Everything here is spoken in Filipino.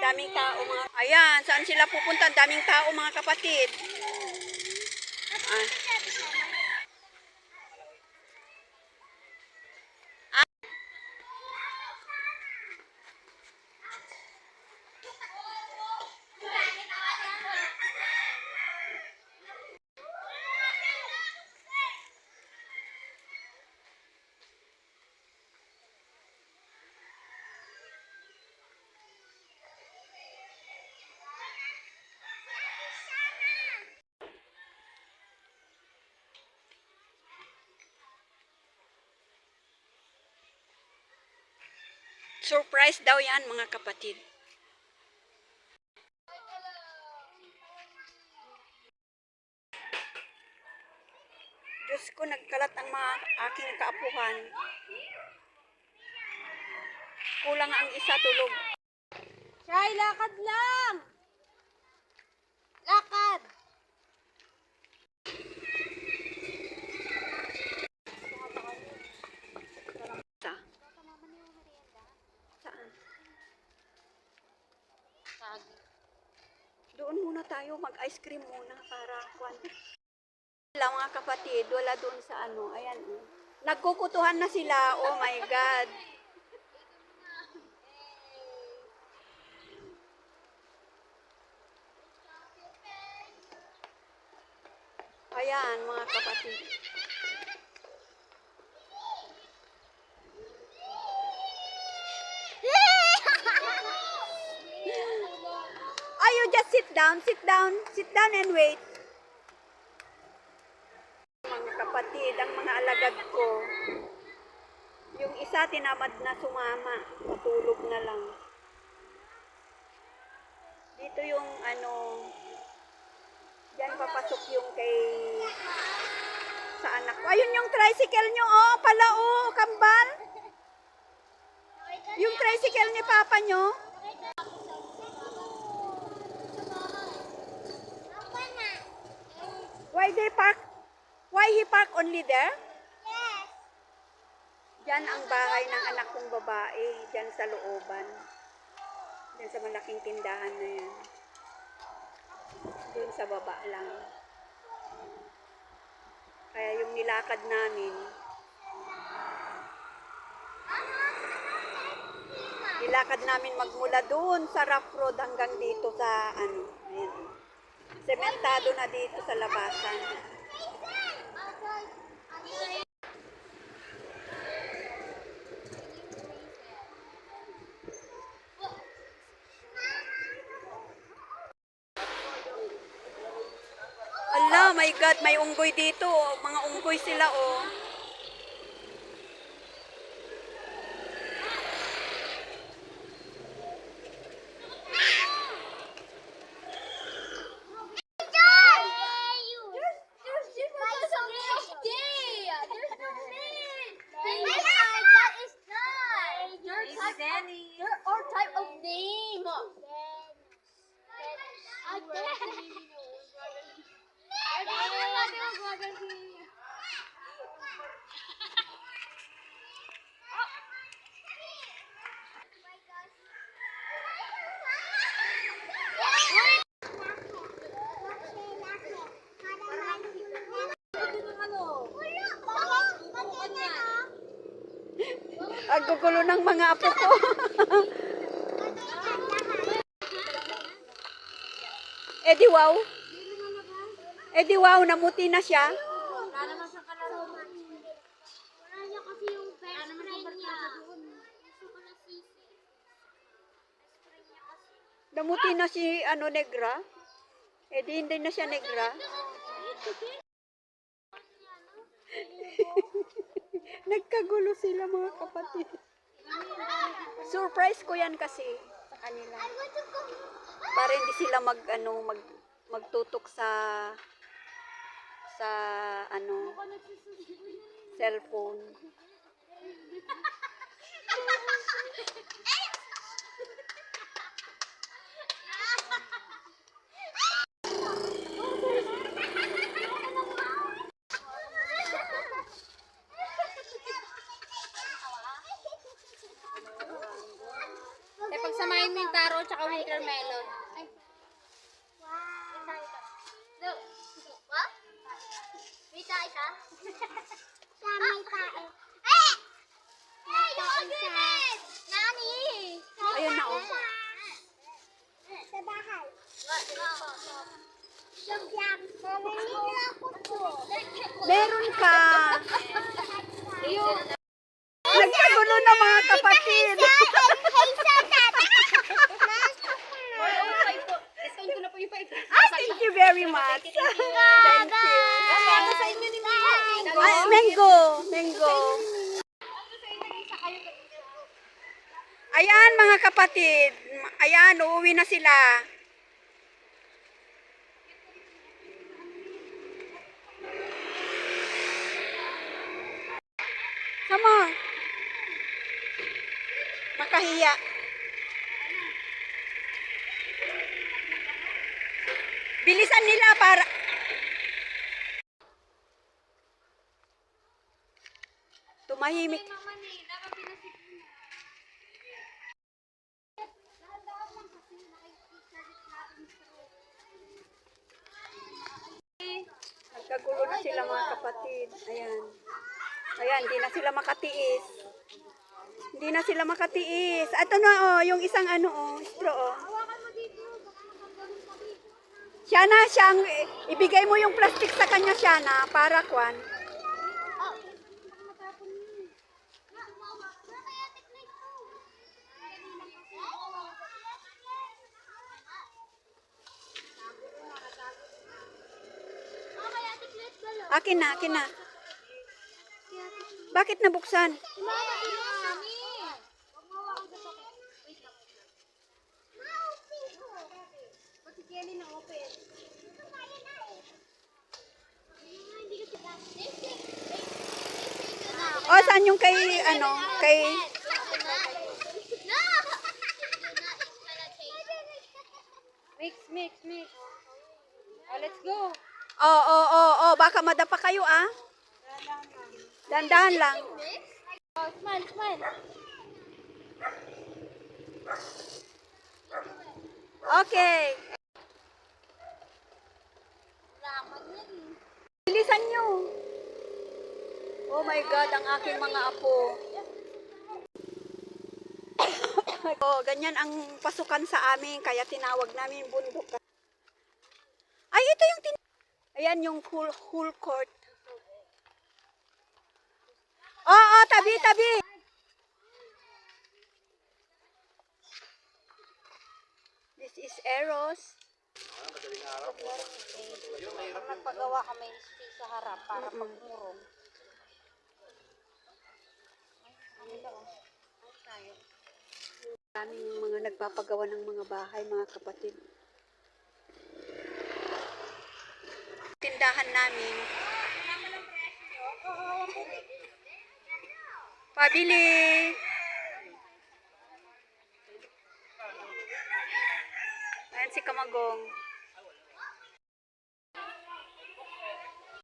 daming tao mga... Ayan, saan sila pupunta? Ang daming tao mga kapatid. Ah. Surprise daw yan mga kapatid. Diyos ko, nagkalat ang mga aking kaapuhan. Kulang ang isa tulog. Chay, lakad lang! Lakad! Saan? Doon muna tayo, mag-ice cream muna para wala mga kapatid, wala doon sa ano, ayan. Nagkukutuhan na sila, oh my God. Ayan mga kapatid. You just sit down and wait. Mga kapatid, ang mga alagad ko, yung isa tinamad na sumama, matulog na lang. Dito yung ano, diyan papasok yung kay sa anak ko. Ayun yung tricycle nyo, oh, pala, oh, kambal. Yung tricycle ni papa nyo. Why he park only there? Yes! Diyan ang bahay ng anak kong babae. Diyan sa looban. Diyan sa malaking tindahan na yan. Doon sa baba lang. Kaya yung nilakad namin, magmula doon sa rough road hanggang dito sa ano. Ayan. Sementado na dito sa labasan. Ala, my God, may unggoy dito. Mga unggoy sila, oh. There are type of name. Ang gugulo ng mga apo ko. Edi wow. Edi wow, namuti na siya. Wala naman sa kalaro. Wala niya kasi yung best friend niya. Gusto ko na sisi. Namuti na si ano negra. Edi hindi na siya negra. Nagkagulo sila mga kapatid. Surprise ko yan kasi sa kanila. Para hindi sila magtutok sa ano cellphone. Samahin mo yung taro tsaka watermelon. Ay. Wow. What? May tae ka? Siya may tae. Eh! Hey, yung agreement! Nani! Ayun na, oh. Sa bahay. Siyam-siyam. Mamimili ako po. Meron ka. Nagkagulo na mga kapatid. Ay, thank you very much. Thank you. Ay, mango. Mango. Ayan mga kapatid. Ayan, uuwi na sila. Sama. Makahiya. Bilisan nila para... Tumahimik. Nagkagulo na sila mga kapatid. Ayan. Ayan, hindi na sila makatiis. Hindi na sila makatiis. Ito na oh, yung isang ano oh, straw oh. Shana, siyang ibigay mo yung plastic sa kanya, Shana, para kwan. Akin na, akin na. Bakit nabuksan? O, saan yung kay, ano, kay... Mix. Oh, let's go. Oh, baka madapa kayo ah. Dandahan lang. Oh, smile. Okay. Raman yan. Bilisan nyo. Oh my God, ang aking mga apo. Oh, ganyan ang pasukan sa amin, kaya tinawag namin bundok. Ay, ito yung ayan yung whole court. Oo, tabi. This is Eros. Pag nagpagawa kami space sa harap para pagmurong. Daming mga nagpapagawa ng mga bahay, mga kapatid. Tindahan namin. Pabili. Ayan si Kamagong.